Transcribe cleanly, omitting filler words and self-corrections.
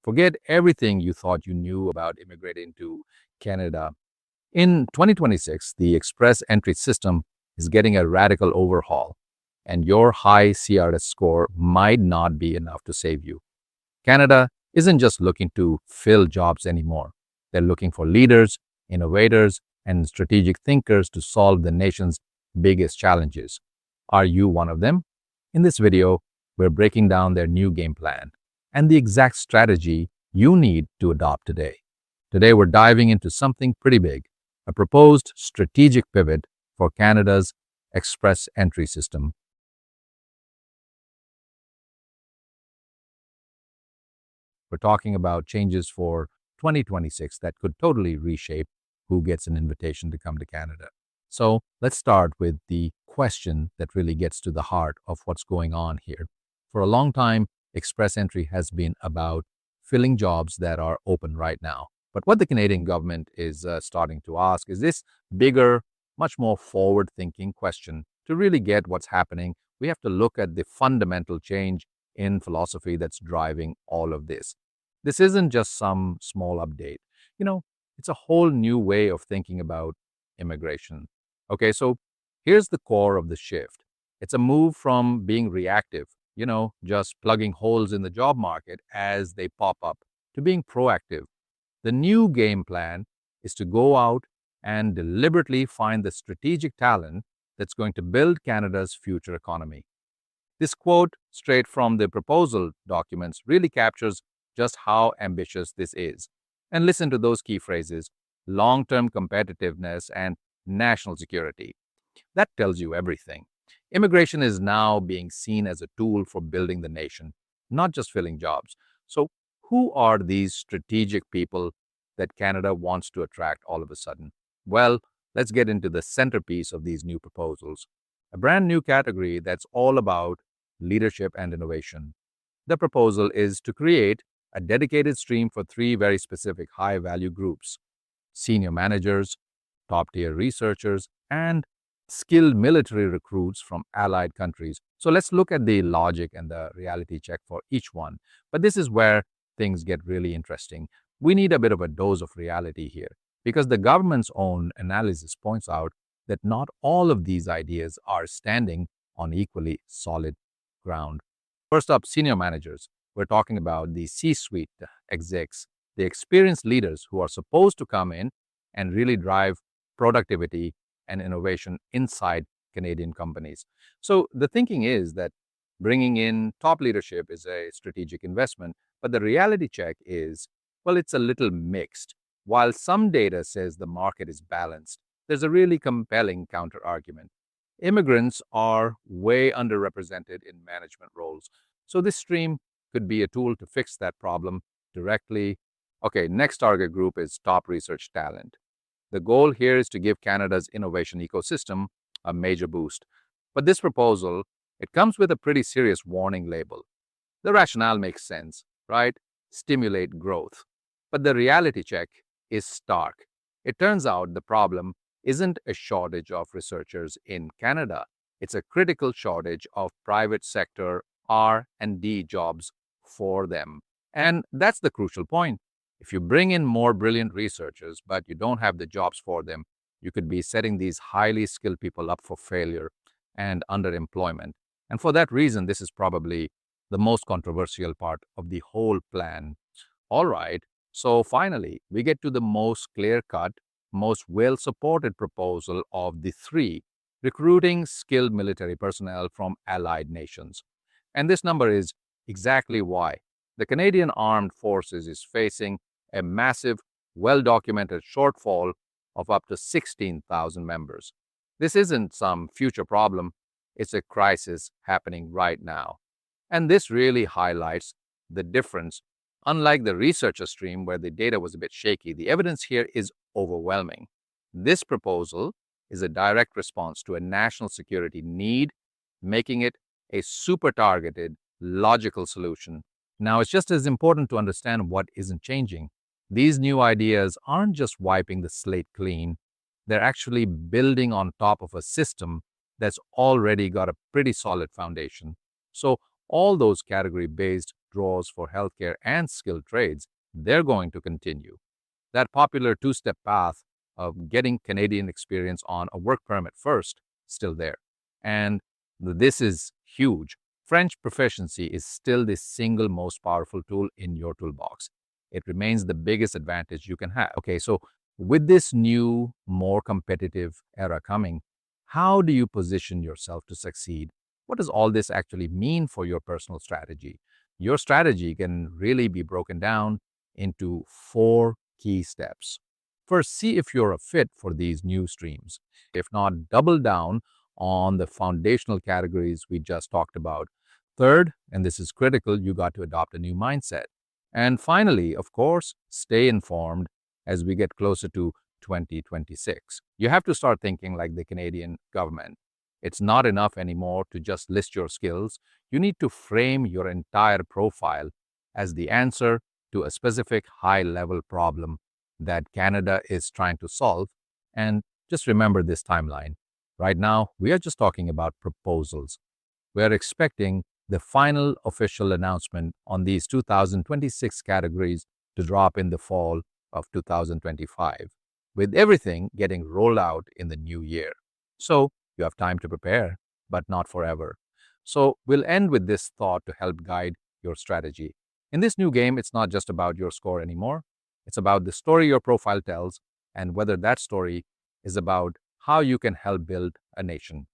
Forget everything you thought you knew about immigrating to Canada. In 2026, the express entry system is getting a radical overhaul, and your high CRS score might not be enough to save you. Canada isn't just looking to fill jobs anymore. They're looking for leaders, innovators, and strategic thinkers to solve the nation's biggest challenges. Are you one of them? In this video, we're breaking down their new game plan and the exact strategy you need to adopt today. Today, we're diving into something pretty big, a proposed strategic pivot for Canada's express entry system. We're talking about changes for 2026 that could totally reshape who gets an invitation to come to Canada. So let's start with the question that really gets to the heart of what's going on here. For a long time, express entry has been about filling jobs that are open right now. But what the Canadian government is starting to ask is this bigger, much more forward thinking question. To really get what's happening, we have to look at the fundamental change in philosophy that's driving all of this. This isn't just some small update. You know, it's a whole new way of thinking about immigration. Okay, so here's the core of the shift. It's a move from being reactive, just plugging holes in the job market as they pop up, to being proactive. The new game plan is to go out and deliberately find the strategic talent that's going to build Canada's future economy. This quote, straight from the proposal documents, really captures just how ambitious this is. And listen to those key phrases: long term competitiveness and national security. That tells you everything. Immigration is now being seen as a tool for building the nation, not just filling jobs. So, who are these strategic people that Canada wants to attract all of a sudden? Well, let's get into the centerpiece of these new proposals, a brand new category that's all about leadership and innovation. The proposal is to create a dedicated stream for three very specific high value groups: senior managers, top tier researchers, and skilled military recruits from allied countries. So let's look at the logic and the reality check for each one. But this is where things get really interesting. We need a bit of a dose of reality here because the government's own analysis points out that not all of these ideas are standing on equally solid ground. First up, senior managers. We're talking about the C suite execs, the experienced leaders who are supposed to come in and really drive productivity and innovation inside Canadian companies. So the thinking is that bringing in top leadership is a strategic investment, but the reality check is, well, it's a little mixed. While some data says the market is balanced, there's a really compelling counter argument. Immigrants are way underrepresented in management roles. So this stream could be a tool to fix that problem directly. Okay, next target group is top research talent. The goal here is to give Canada's innovation ecosystem a major boost. But this proposal, it comes with a pretty serious warning label. The rationale makes sense, right? Stimulate growth. But the reality check is stark. It turns out the problem isn't a shortage of researchers in Canada. It's a critical shortage of private sector R&D jobs for them. And that's the crucial point. If you bring in more brilliant researchers, but you don't have the jobs for them, you could be setting these highly skilled people up for failure and underemployment. And for that reason, this is probably the most controversial part of the whole plan. All right, so finally, we get to the most clear cut, most well supported proposal of the three: recruiting skilled military personnel from allied nations. And this number is exactly why the Canadian Armed Forces is facing a massive, well documented shortfall of up to 16,000 members. This isn't some future problem, it's a crisis happening right now. And this really highlights the difference. Unlike the researcher stream, where the data was a bit shaky, the evidence here is overwhelming. This proposal is a direct response to a national security need, making it a super targeted, logical solution. Now, it's just as important to understand what isn't changing. These new ideas aren't just wiping the slate clean, they're actually building on top of a system that's already got a pretty solid foundation. So, all those category based draws for healthcare and skilled trades, they're going to continue. That popular two-step path of getting Canadian experience on a work permit first, still there. And this is huge. French proficiency is still the single most powerful tool in your toolbox. It remains the biggest advantage you can have. Okay, so with this new, more competitive era coming, how do you position yourself to succeed? What does all this actually mean for your personal strategy? Your strategy can really be broken down into four key steps. First, see if you're a fit for these new streams. If not, double down on the foundational categories we just talked about. Third, and this is critical, you got to adopt a new mindset. And finally, of course, stay informed as we get closer to 2026. You have to start thinking like the Canadian government. It's not enough anymore to just list your skills. You need to frame your entire profile as the answer to a specific high-level problem that Canada is trying to solve. And just remember this timeline. Right now, we are just talking about proposals. We are expecting the final official announcement on these 2026 categories to drop in the fall of 2025, with everything getting rolled out in the new year. So you have time to prepare, but not forever. So we'll end with this thought to help guide your strategy. In this new game, it's not just about your score anymore. It's about the story your profile tells and whether that story is about how you can help build a nation.